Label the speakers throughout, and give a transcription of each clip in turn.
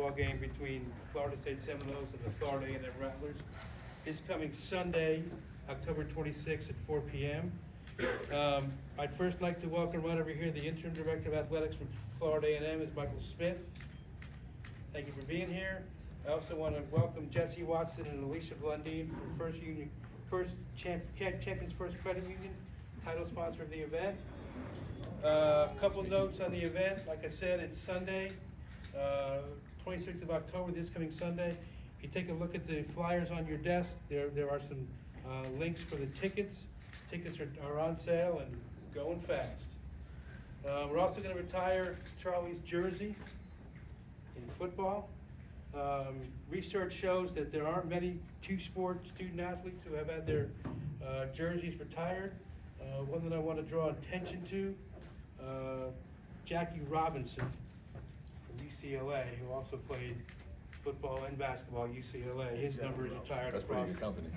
Speaker 1: basketball game between Florida State Seminoles and the Florida A&M Rattlers. It's coming Sunday, October 26th at 4 p.m. I'd first like to welcome right over here the Interim Director of Athletics from Florida A&M is Michael Smith. Thank you for being here. I also want to welcome Jesse Watson and Alicia Blundeen from Champions First Credit Union, title sponsor of the event. A couple notes on the event. Like I said, it's Sunday, 26th of October, this coming Sunday. If you take a look at the flyers on your desk, there are some links for the tickets. Tickets are on sale and going fast. We're also going to retire Charlie's jersey in football. Research shows that there aren't many two-sport student athletes who have had their jerseys retired. One that I want to draw attention to, Jackie Robinson from UCLA, who also played football and basketball at UCLA. His number is retired
Speaker 2: That's
Speaker 1: across.
Speaker 2: pretty good company.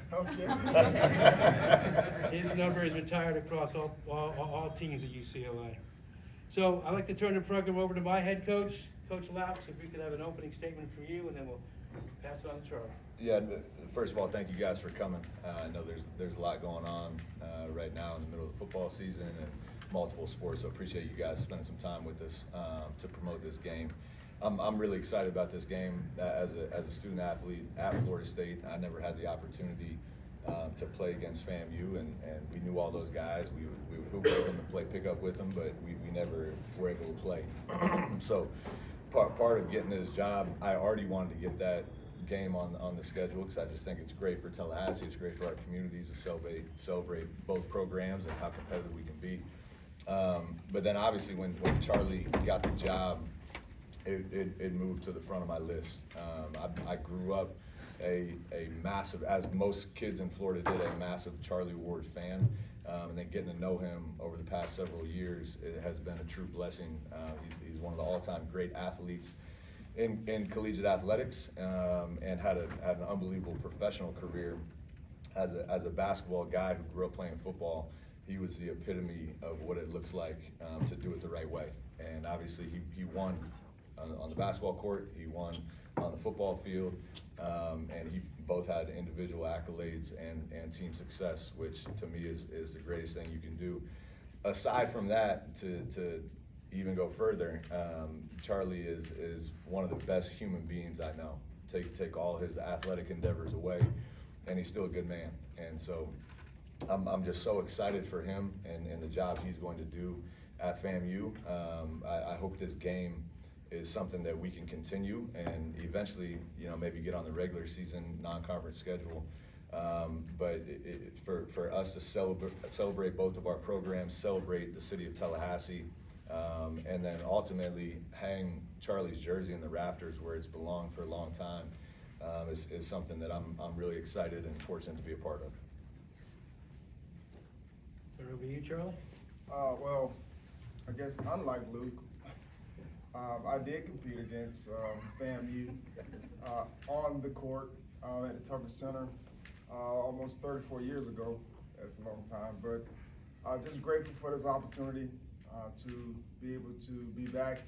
Speaker 1: Okay. His number is retired across all teams at UCLA. So I'd like to turn the program over to my head coach, Coach Loucks, if we could have an opening statement from you, and then we'll pass it on to Charlie.
Speaker 2: Yeah, first of all, thank you guys for coming. I know there's a lot going on right now in the middle of the football season and multiple sports, so appreciate you guys spending some time with us to promote this game. I'm really excited about this game. As a student athlete at Florida State, I never had the opportunity to play against FAMU, and we knew all those guys. We would hoop with them and play pickup with them, but we never were able to play. So part of getting this job, I already wanted to get that game on the schedule because I just think it's great for Tallahassee, it's great for our communities to celebrate both programs and how competitive we can be. But then obviously when Charlie got the job, it moved to the front of my list. I grew up a massive, as most kids in Florida did, a massive Charlie Ward fan. And then getting to know him over the past several years, it has been a true blessing. He's one of the all-time great athletes in collegiate athletics, and had an unbelievable professional career. As a basketball guy who grew up playing football, he was the epitome of what it looks like to do it the right way. And obviously he won on the basketball court, he won on the football field, and he both had individual accolades and team success, which to me is the greatest thing you can do. Aside from that, to even go further, Charlie is one of the best human beings I know. Take all his athletic endeavors away, and he's still a good man. And so I'm just so excited for him and the job he's going to do at FAMU. I hope this game is something that we can continue and eventually, maybe get on the regular season non-conference schedule. But for us to celebrate both of our programs, celebrate the city of Tallahassee, and then ultimately hang Charlie's jersey in the rafters where it's belonged for a long time, is something that I'm really excited and fortunate to be a part of.
Speaker 1: Over to you, Charlie.
Speaker 3: Well, I guess unlike Luke, I did compete against FAMU on the court at the Tucker Center almost 34 years ago. That's a long time, but just grateful for this opportunity to be able to be back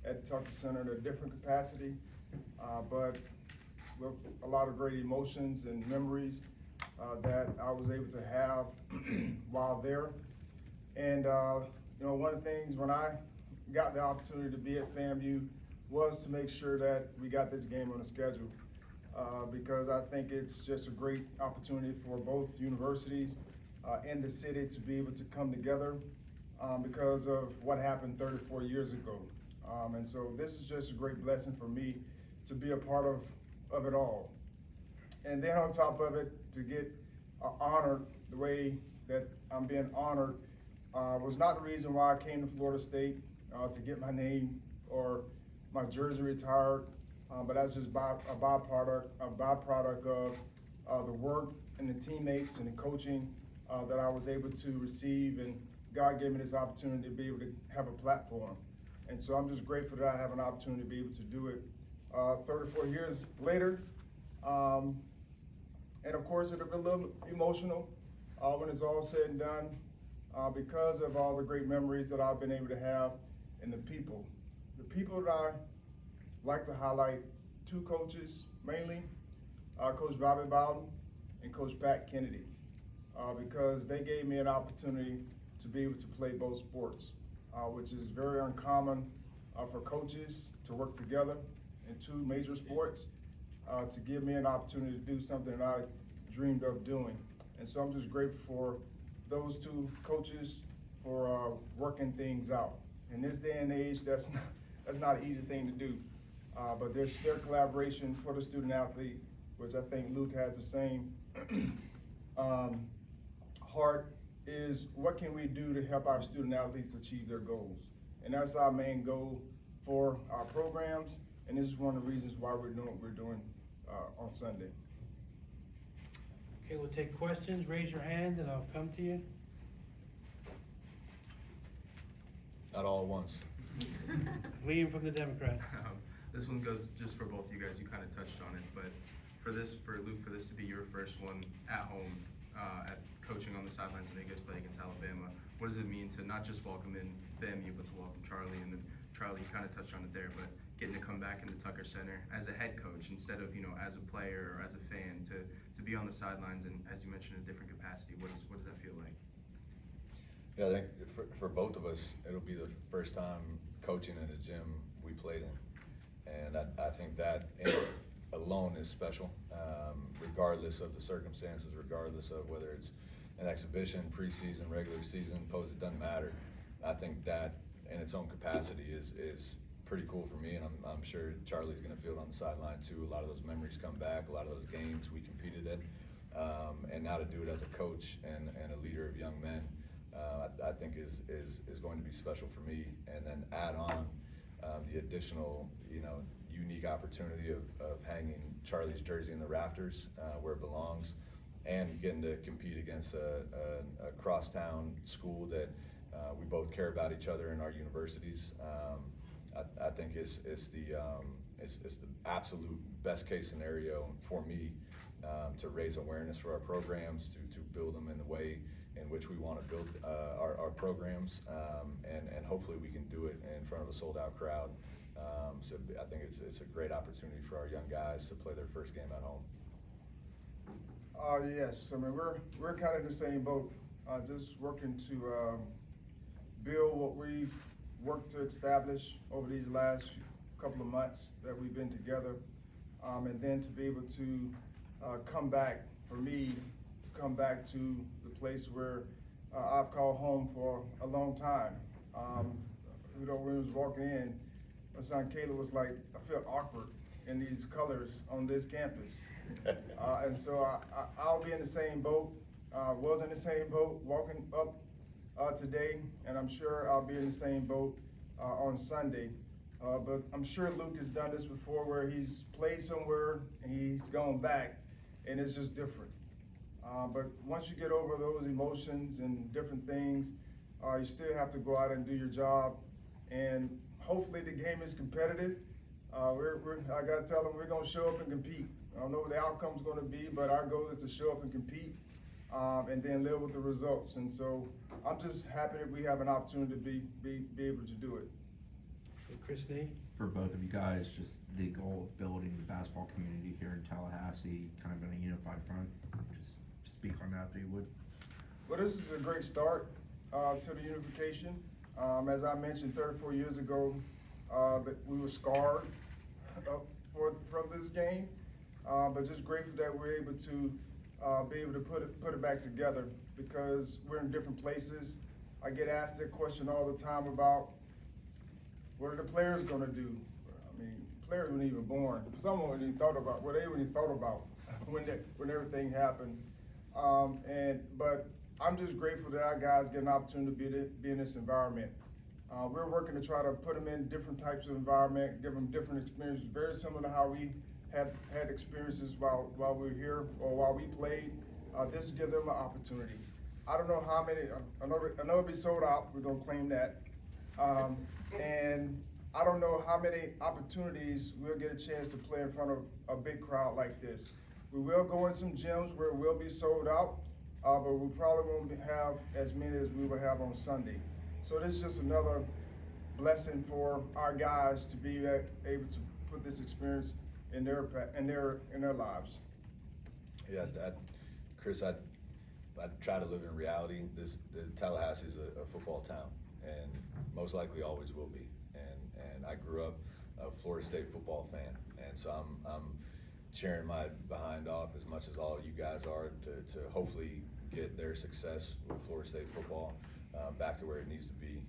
Speaker 3: at the Tucker Center in a different capacity, but with a lot of great emotions and memories that I was able to have while there. And one of the things when I got the opportunity to be at FAMU was to make sure that we got this game on the schedule, because I think it's just a great opportunity for both universities and the city to be able to come together because of what happened 34 years ago. And so this is just a great blessing for me to be a part of it all. And then on top of it, to get honored the way that I'm being honored was not the reason why I came to Florida State to get my name or my jersey retired, but that's just a byproduct of the work and the teammates and the coaching that I was able to receive, and God gave me this opportunity to be able to have a platform. And so I'm just grateful that I have an opportunity to be able to do it 34 years later. And of course, it'll be a little emotional when it's all said and done because of all the great memories that I've been able to have and the people. The people that I like to highlight two coaches mainly, Coach Bobby Bowden and Coach Pat Kennedy, because they gave me an opportunity to be able to play both sports, which is very uncommon for coaches to work together in two major sports, to give me an opportunity to do something that I dreamed of doing. And so I'm just grateful for those two coaches for working things out. In this day and age, that's not an easy thing to do. But there's their collaboration for the student athlete, which I think Luke has the same heart, is what can we do to help our student athletes achieve their goals? And that's our main goal for our programs, and this is one of the reasons why we're doing what we're doing on Sunday.
Speaker 1: Okay, we'll take questions. Raise your hand and I'll come to you.
Speaker 2: Not all at once.
Speaker 1: Liam from the Democrat.
Speaker 4: This one goes just for both you guys. You kind of touched on it, but for Luke, for this to be your first one at home, at coaching on the sidelines, and you guys play against Alabama, what does it mean to not just welcome in FAMU, but to welcome Charlie? And then Charlie, you kind of touched on it there, but getting to come back into Tucker Center as a head coach instead of, as a player or as a fan, to be on the sidelines and, as you mentioned, a different capacity. What does that feel like?
Speaker 2: Yeah, I think for both of us, it'll be the first time coaching in a gym we played in. And I think that alone is special, regardless of the circumstances, regardless of whether it's an exhibition, preseason, regular season, it doesn't matter. I think that in its own capacity is pretty cool for me, and I'm sure Charlie's gonna feel it on the sideline too. A lot of those memories come back, a lot of those games we competed in. And now to do it as a coach and a leader of young men, I think is going to be special for me. And then add on the additional, unique opportunity of hanging Charlie's jersey in the rafters where it belongs, and getting to compete against a crosstown school that we both care about each other in our universities. I think it's the absolute best case scenario for me to raise awareness for our programs, to build them in the way in which we want to build our programs, and hopefully we can do it in front of a sold-out crowd. So I think it's a great opportunity for our young guys to play their first game at home.
Speaker 3: Yes, I mean we're kind of in the same boat, just working to build what we've worked to establish over these last couple of months that we've been together, and then to be able to come back, for me, to come back to the place where I've called home for a long time. When we was walking in, my son Caleb was like, I feel awkward in these colors on this campus. And so I'll be in the same boat, was in the same boat walking up today, and I'm sure I'll be in the same boat on Sunday. But I'm sure Luke has done this before, where he's played somewhere and he's gone back, and it's just different. But once you get over those emotions and different things, you still have to go out and do your job. And hopefully the game is competitive. I gotta tell them we're gonna show up and compete. I don't know what the outcome's gonna be, but our goal is to show up and compete, and then live with the results. And so I'm just happy that we have an opportunity to be able to do it.
Speaker 1: Chris Nee?
Speaker 5: For both of you guys, just the goal of building the basketball community here in Tallahassee, kind of in a unified front. Just speak on that if you would.
Speaker 3: Well, this is a great start to the unification. As I mentioned 34 years ago, that we were scarred from this game, but just grateful that we're able to be able to put it back together, because we're in different places. I get asked that question all the time about what are the players gonna do? I mean, players weren't even born. Someone wouldn't even thought about what they wouldn't even thought about when everything happened. But I'm just grateful that our guys get an opportunity to be in this environment. We're working to try to put them in different types of environment, give them different experiences, very similar to how we had experiences while we were here or while we played. This will give them an opportunity. I don't know how many, I know it'll be sold out, we're gonna claim that. And I don't know how many opportunities we'll get a chance to play in front of a big crowd like this. We will go in some gyms where it will be sold out, but we probably won't have as many as we will have on Sunday. So this is just another blessing for our guys to be able to put this experience in their lives.
Speaker 2: Yeah, Chris, I try to live in reality. Tallahassee is a football town, and most likely always will be. And I grew up a Florida State football fan, and so I'm cheering my behind off as much as all you guys are to hopefully get their success with Florida State football back to where it needs to be.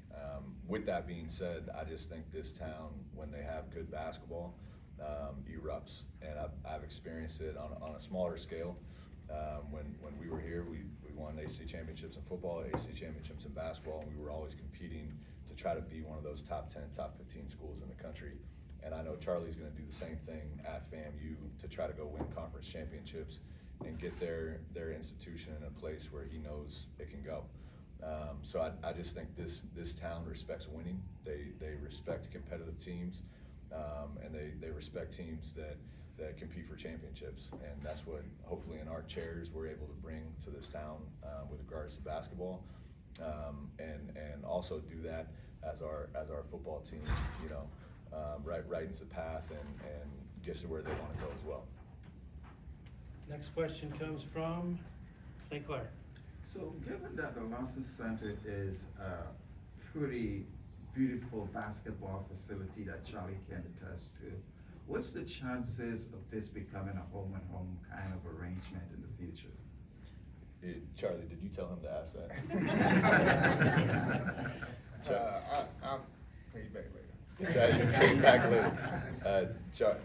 Speaker 2: With that being said, I just think this town, when they have good basketball, erupts, and I've experienced it on a smaller scale. When we were here, we won ACC championships in football, ACC championships in basketball, and we were always competing to try to be one of those top 10, top 15 schools in the country. And I know Charlie's going to do the same thing at FAMU to try to go win conference championships and get their institution in a place where he knows it can go. So I just think this town respects winning. They respect competitive teams, and they respect teams that compete for championships. And that's what hopefully in our chairs we're able to bring to this town with regards to basketball, and also do that as our football team, rightens the path and gets to where they want to go as well.
Speaker 1: Next question comes from St. Clair.
Speaker 6: So given that the Lawson Center is a pretty beautiful basketball facility that Charlie can attest to, what's the chances of this becoming a home and home kind of arrangement in the future?
Speaker 2: Charlie, did you tell him to ask that?
Speaker 3: I'll pay you back later.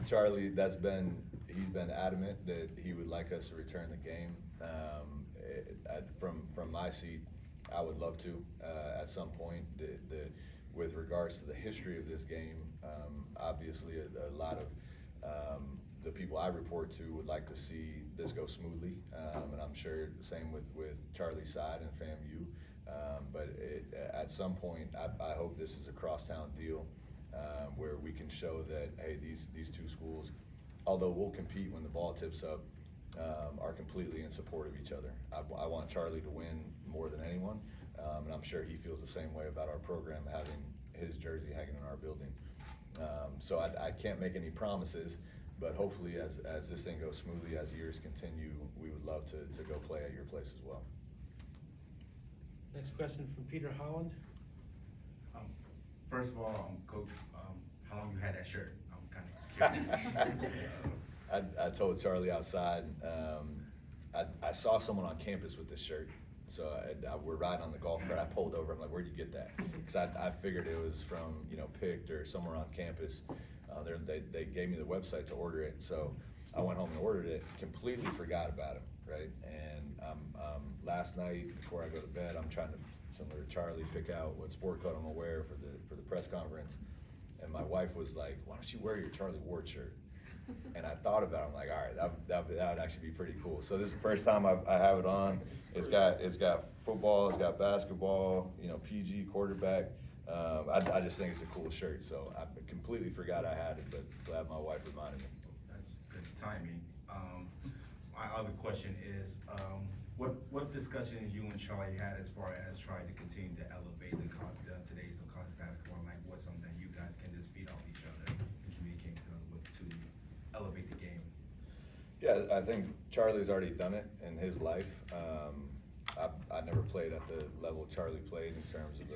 Speaker 2: Charlie, he's been adamant that he would like us to return the game. From my seat, I would love to at some point. With regards to the history of this game, obviously a lot of the people I report to would like to see this go smoothly, and I'm sure the same with Charlie's side and FAMU. But at some point, I hope this is a crosstown deal where we can show that, hey, these two schools, although we'll compete when the ball tips up, are completely in support of each other. I want Charlie to win more than anyone, and I'm sure he feels the same way about our program having his jersey hanging in our building. So I can't make any promises, but hopefully as this thing goes smoothly, as years continue, we would love to go play at your place as well.
Speaker 1: Next question from Peter Holland.
Speaker 7: First of all, Coach, how long you had that shirt? I'm kind of curious.
Speaker 2: I told Charlie outside, I saw someone on campus with this shirt. So we're riding on the golf cart. I pulled over. I'm like, where'd you get that? Because I figured it was from Picked or somewhere on campus. They gave me the website to order it. So I went home and ordered it. Completely forgot about it, right? And last night before I go to bed, I'm trying to, similar to Charlie, pick out what sport coat I'm gonna wear for the press conference. And my wife was like, why don't you wear your Charlie Ward shirt? And I thought about it. I'm like, all right, that would actually be pretty cool. So this is the first time I have it on. It's got football, it's got basketball, PG quarterback. I just think it's a cool shirt. So I completely forgot I had it, but glad my wife reminded me.
Speaker 7: That's good timing. My other question is, what discussions you and Charlie had as far as trying to continue to elevate today's college basketball? Like, what's something that you guys can just feed off each other and communicate to elevate the game?
Speaker 2: Yeah, I think Charlie's already done it in his life. I never played at the level Charlie played in terms of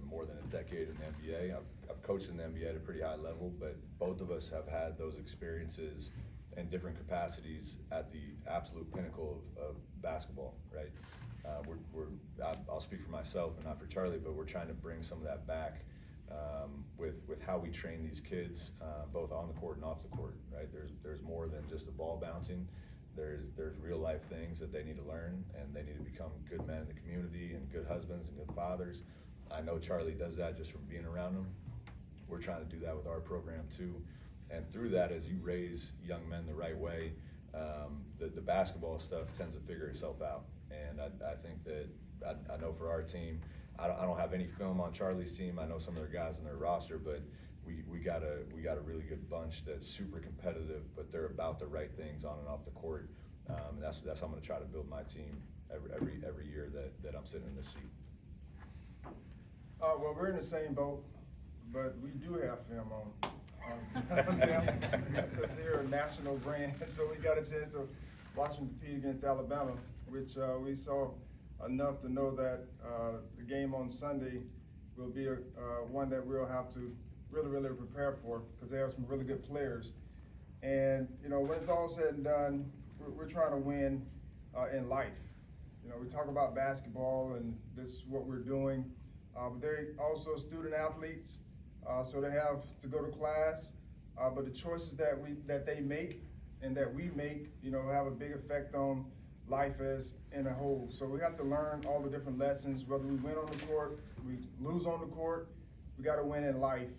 Speaker 2: more than a decade in the NBA. I've coached in the NBA at a pretty high level, but both of us have had those experiences in different capacities at the absolute pinnacle of basketball, right? I'll speak for myself and not for Charlie, but we're trying to bring some of that back with how we train these kids, both on the court and off the court, right? There's more than just the ball bouncing. There's real life things that they need to learn, and they need to become good men in the community and good husbands and good fathers. I know Charlie does that just from being around them. We're trying to do that with our program too. And through that, as you raise young men the right way, the basketball stuff tends to figure itself out. And I think that, I know for our team, I don't have any film on Charlie's team. I know some of their guys on their roster, but we got a really good bunch that's super competitive, but they're about the right things on and off the court. And that's how I'm gonna try to build my team every year that I'm sitting in this seat.
Speaker 3: Well, we're in the same boat, but we do have film because they're a national brand. So we got a chance to watch them compete against Alabama, which we saw enough to know that the game on Sunday will be one that we'll have to really prepare for, because they have some really good players. And when it's all said and done, we're trying to win in life. We talk about basketball and this is what we're doing, but they're also student athletes, so they have to go to class. But the choices that they make and that we make, have a big effect on life as in a whole. So we have to learn all the different lessons, whether we win on the court, we lose on the court. We got to win in life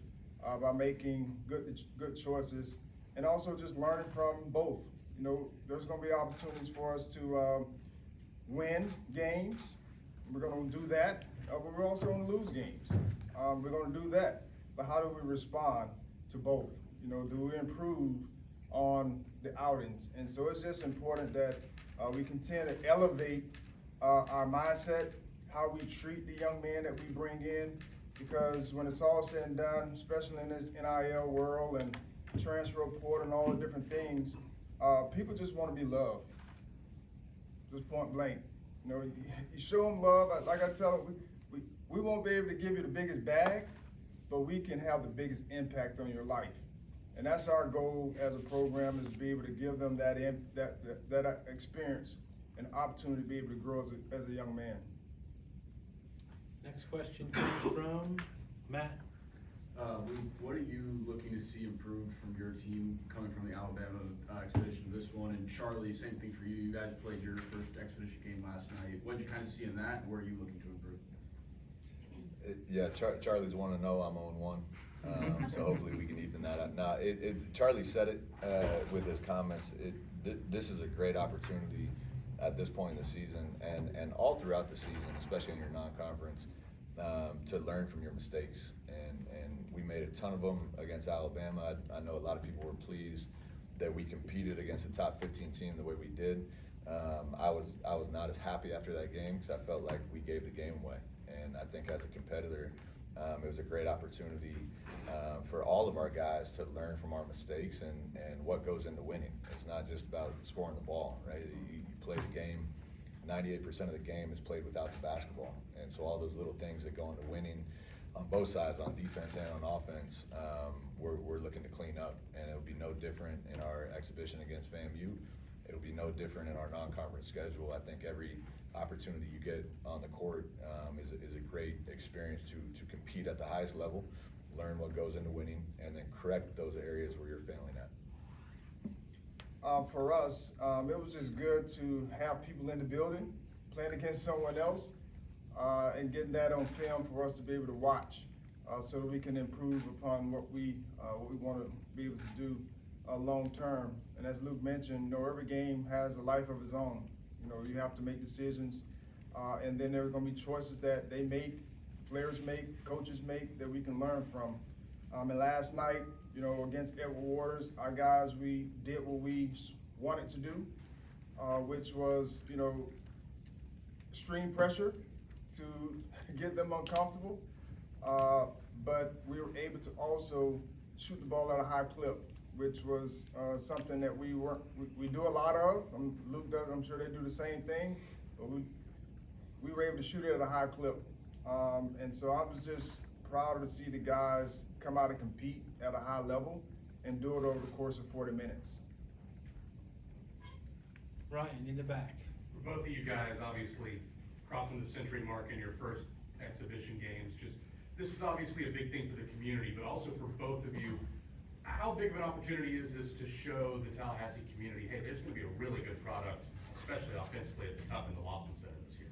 Speaker 3: by making good choices, and also just learning from both. There's going to be opportunities for us to win games. We're going to do that, but we're also going to lose games. We're going to do that, but how do we respond to both? Do we improve on the outings? And so it's just important that we continue to elevate our mindset, how we treat the young men that we bring in, because when it's all said and done, especially in this NIL world and transfer portal and all the different things, people just want to be loved. Just point blank. You show them love. Like I tell them, we won't be able to give you the biggest bag, but we can have the biggest impact on your life. And that's our goal as a program, is to be able to give them that experience and opportunity to be able to grow as a young man.
Speaker 1: Next question comes from Matt.
Speaker 8: What are you looking to see improved from your team coming from the Alabama expedition to this one? And Charlie, same thing for you. You guys played your first expedition game last night. What did you kind of see in that, and where are you looking to improve?
Speaker 2: Charlie's 1-0, I'm 0-1. So hopefully we can even that out. Now, Charlie said it with his comments. This is a great opportunity at this point in the season, and all throughout the season, especially in your non-conference, to learn from your mistakes. And we made a ton of them against Alabama. I know a lot of people were pleased that we competed against a top 15 team the way we did. I was not as happy after that game, because I felt like we gave the game away. And I think as a competitor, it was a great opportunity for all of our guys to learn from our mistakes and what goes into winning. It's not just about scoring the ball, right? You play the game, 98% of the game is played without the basketball. And so all those little things that go into winning on both sides, on defense and on offense, we're looking to clean up. And it'll be no different in our exhibition against FAMU. It'll be no different in our non-conference schedule. I think every opportunity you get on the court is a great experience to compete at the highest level, learn what goes into winning, and then correct those areas where you're failing at.
Speaker 3: For us, it was just good to have people in the building playing against someone else, and getting that on film for us to be able to watch, so that we can improve upon what we want to be able to do long term. And as Luke mentioned, every game has a life of its own. You have to make decisions, and then there are going to be choices that they make, players make, coaches make, that we can learn from. And last night, against Edward Waters, our guys, we did what we wanted to do, which was, extreme pressure to get them uncomfortable. But we were able to also shoot the ball at a high clip, which was something that we do a lot of. Luke does, I'm sure they do the same thing, but we were able to shoot it at a high clip. And so I was just proud to see the guys come out and compete at a high level and do it over the course of 40 minutes.
Speaker 1: Ryan in the back.
Speaker 9: For both of you guys, obviously crossing the century mark in your first exhibition games, this is obviously a big thing for the community, but also for both of you. How big of an opportunity is this to show the Tallahassee community, hey, there's going to be a really good product, especially offensively at the top in the Lawson Center this year?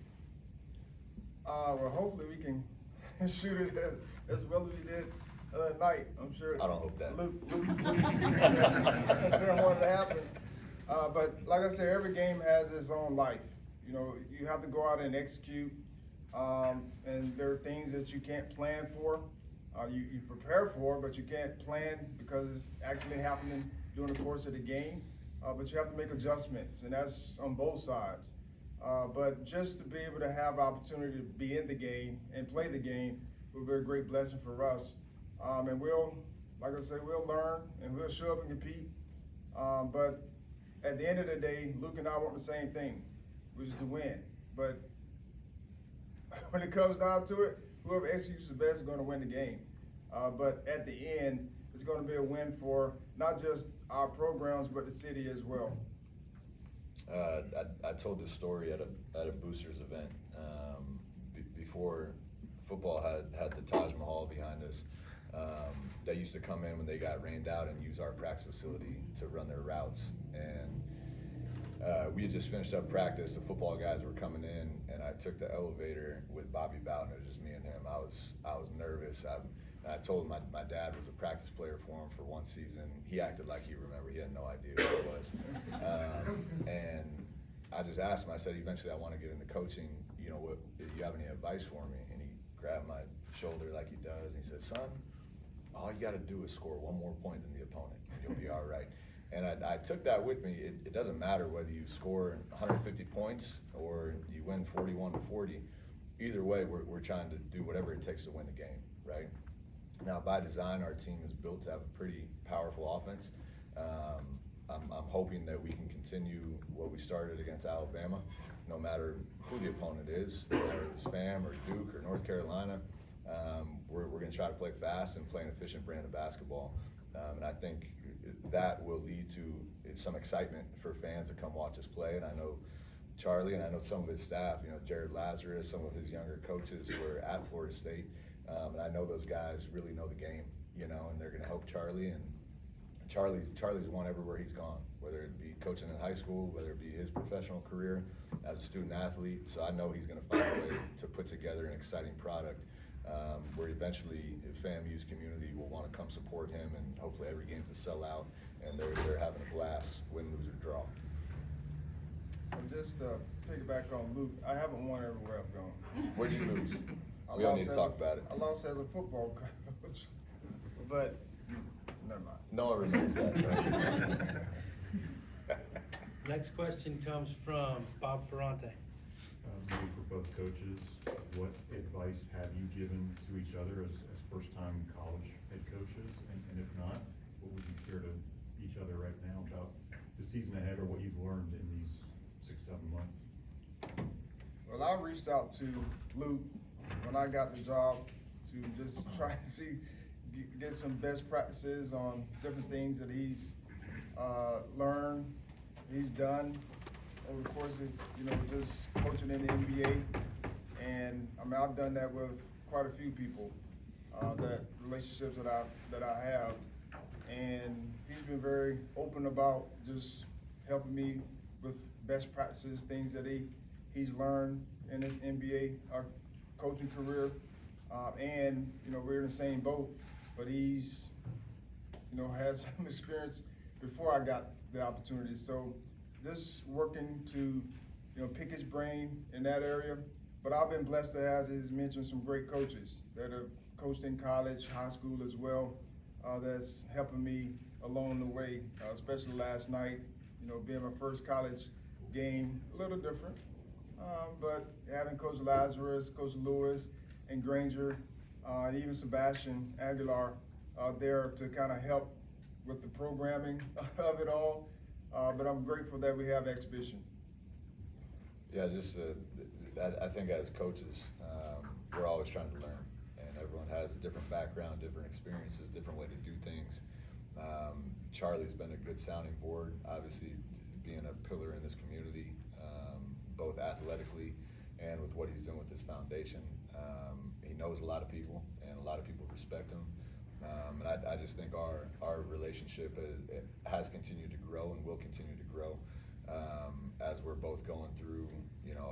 Speaker 3: Well, hopefully we can shoot it as well as we did the other night. I'm sure.
Speaker 2: I don't hope that.
Speaker 3: Luke didn't want it to happen. But like I said, every game has its own life. You have to go out and execute, and there are things that you can't plan for. You prepare for, but you can't plan because it's actually happening during the course of the game. But you have to make adjustments, and that's on both sides. But just to be able to have opportunity to be in the game and play the game will be a great blessing for us. And we'll like I say, we'll learn and we'll show up and compete. But at the end of the day, Luke and I want the same thing, which is to win. But when it comes down to it, whoever executes the best is going to win the game. But at the end, it's going to be a win for not just our programs, but the city as well.
Speaker 2: I told this story at a boosters event before football had the Taj Mahal behind us. They used to come in when they got rained out and use our practice facility to run their routes. And we had just finished up practice. The football guys were coming in, and I took the elevator with Bobby Bowden. It was just me and him. I was nervous. I told him my dad was a practice player for him for one season. He acted like he remembered. He had no idea who it was. And I just asked him, I said, eventually I want to get into coaching. You know, do you have any advice for me? And he grabbed my shoulder like he does. And he said, son, all you got to do is score one more point than the opponent, and you'll be all right. And I took that with me. It doesn't matter whether you score 150 points or you win 41-40. Either way, we're trying to do whatever it takes to win the game, right? Now, by design, our team is built to have a pretty powerful offense. I'm hoping that we can continue what we started against Alabama, no matter who the opponent is, whether it's FAM or Duke or North Carolina. We're going to try to play fast and play an efficient brand of basketball. And I think that will lead to some excitement for fans to come watch us play. And I know Charlie and I know some of his staff, you know, Jared Lazarus, some of his younger coaches were at Florida State. And I know those guys really know the game, you know, and they're going to help Charlie. And Charlie's won everywhere he's gone, whether it be coaching in high school, whether it be his professional career as a student athlete. So I know he's going to find a way to put together an exciting product where eventually FAMU's community will want to come support him, and hopefully every game's a sellout, and they're having a blast, win, lose, or draw.
Speaker 3: And just piggyback on Luke, I haven't won everywhere I've gone.
Speaker 2: Where'd you lose?
Speaker 3: I
Speaker 2: We don't
Speaker 3: lost
Speaker 2: need to
Speaker 3: as
Speaker 2: talk
Speaker 3: a-
Speaker 2: about it.
Speaker 3: I lost as a football coach, but never mind.
Speaker 2: No one remembers that.
Speaker 1: Next question comes from Bob Ferrante.
Speaker 10: Maybe for both coaches, what advice have you given to each other as first-time college head coaches? And if not, what would you share to each other right now about the season ahead or what you've learned in these 6-7 months?
Speaker 3: Well, I reached out to Luke when I got the job to just try and get some best practices on different things that he's learned, he's done over the course of, you know, just coaching in the NBA. And I mean, I've done that with quite a few people, that relationships that I have. And he's been very open about just helping me with best practices, things that he's learned in his NBA coaching career. And, you know, we're in the same boat, but he's, you know, has some experience before I got the opportunity. So just working to, you know, pick his brain in that area. But I've been blessed to have, as he's mentioned, some great coaches that have coached in college, high school as well, that's helping me along the way, especially last night, you know, being my first college game, a little different. But having Coach Lazarus, Coach Lewis, and Granger, and even Sebastian Aguilar there to kind of help with the programming of it all. But I'm grateful that we have exhibition.
Speaker 2: Yeah, just I think as coaches, we're always trying to learn, and everyone has a different background, different experiences, different way to do things. Charlie's been a good sounding board, obviously being a pillar in this community, both athletically and with what he's doing with this foundation. He knows a lot of people, and a lot of people respect him. And I just think our relationship has continued to grow and will continue to grow as we're both going through, you know,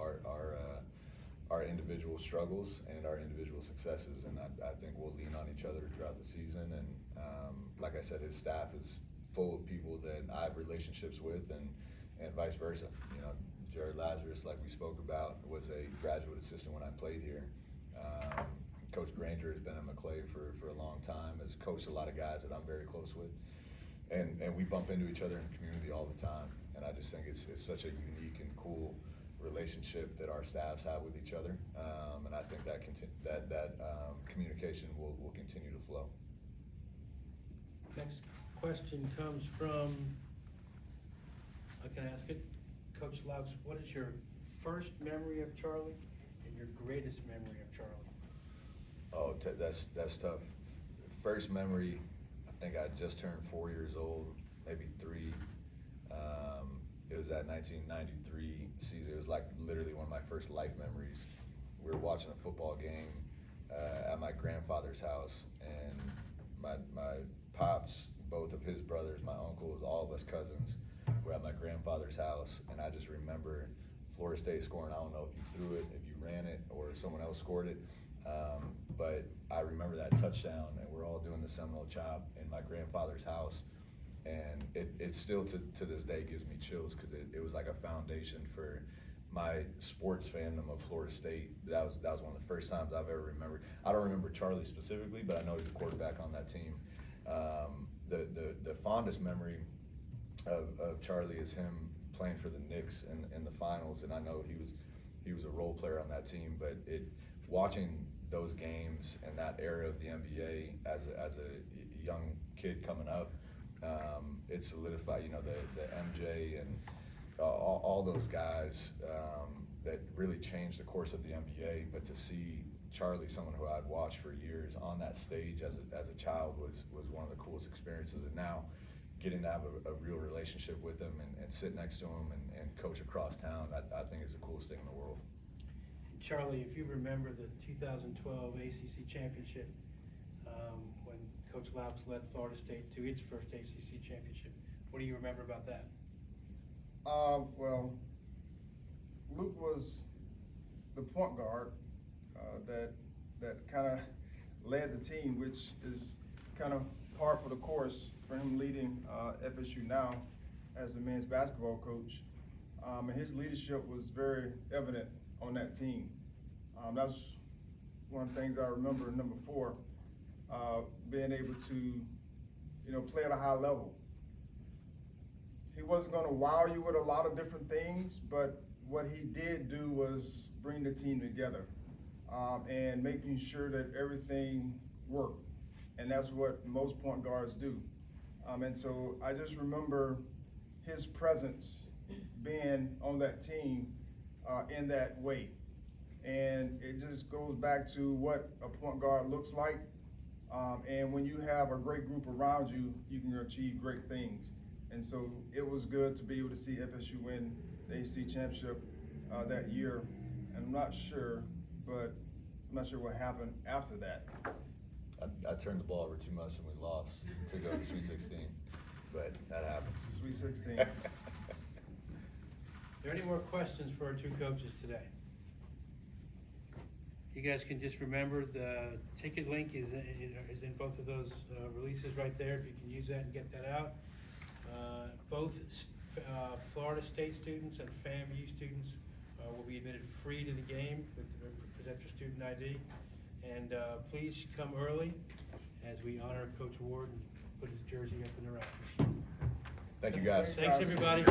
Speaker 2: our individual struggles and our individual successes. And I think we'll lean on each other throughout the season. And like I said, his staff is full of people that I have relationships with, and vice versa. You know, Jared Lazarus, like we spoke about, was a graduate assistant when I played here. Coach Granger has been at McClay for a long time, has coached a lot of guys that I'm very close with. And we bump into each other in the community all the time. And I just think it's such a unique and cool relationship that our staffs have with each other. And I think that communication will continue to flow.
Speaker 1: Next question comes from, I can ask it, Coach Loucks, what is your first memory of Charlie and your greatest memory of Charlie?
Speaker 2: Oh, that's tough. First memory, I think I just turned 4 years old, maybe 3. It was that 1993 season. It was like literally one of my first life memories. We were watching a football game at my grandfather's house, and my pops, both of his brothers, my uncles, all of us cousins were at my grandfather's house, and I just remember Florida State scoring. I don't know if you threw it, if you ran it, or if someone else scored it, but I remember that touchdown, and we're all doing the Seminole chop in my grandfather's house, and it still to this day gives me chills, because it was like a foundation for my sports fandom of Florida State. That was one of the first times I've ever remembered. I don't remember Charlie specifically, but I know he's a quarterback on that team. The fondest memory of Charlie is him playing for the Knicks in the finals, and I know he was a role player on that team. But watching those games and that era of the NBA as a young kid coming up, it solidified, you know, the MJ and all those guys that really changed the course of the NBA. But to see Charlie, someone who I'd watched for years, on that stage as a child was one of the coolest experiences. And now getting to have a real relationship with him and sit next to him and coach across town, I think is the coolest thing in the world.
Speaker 1: Charlie, if you remember the 2012 ACC championship, when Coach Loucks led Florida State to its first ACC championship, what do you remember about that?
Speaker 3: Well, Luke was the point guard that kind of led the team, which is kind of par for the course for him leading FSU now as the men's basketball coach. And his leadership was very evident on that team. That's one of the things I remember. Number 4, being able to, you know, play at a high level. He wasn't going to wow you with a lot of different things, but what he did do was bring the team together and making sure that everything worked. And that's what most point guards do. And so I just remember his presence being on that team in that way. And it just goes back to what a point guard looks like. And when you have a great group around you, you can achieve great things. And so it was good to be able to see FSU win the ACC championship that year. And I'm not sure what happened after that.
Speaker 2: I turned the ball over too much and we lost to go to Sweet 16, but that happens.
Speaker 3: Sweet 16.
Speaker 1: Are there any more questions for our two coaches today? You guys can just remember the ticket link is in both of those releases right there. If you can use that and get that out. Both Florida State students and FAMU students will be admitted free to the game present your student ID. And please come early as we honor Coach Ward and put his jersey up in the rafters.
Speaker 2: Thank you, guys.
Speaker 1: Thanks, everybody.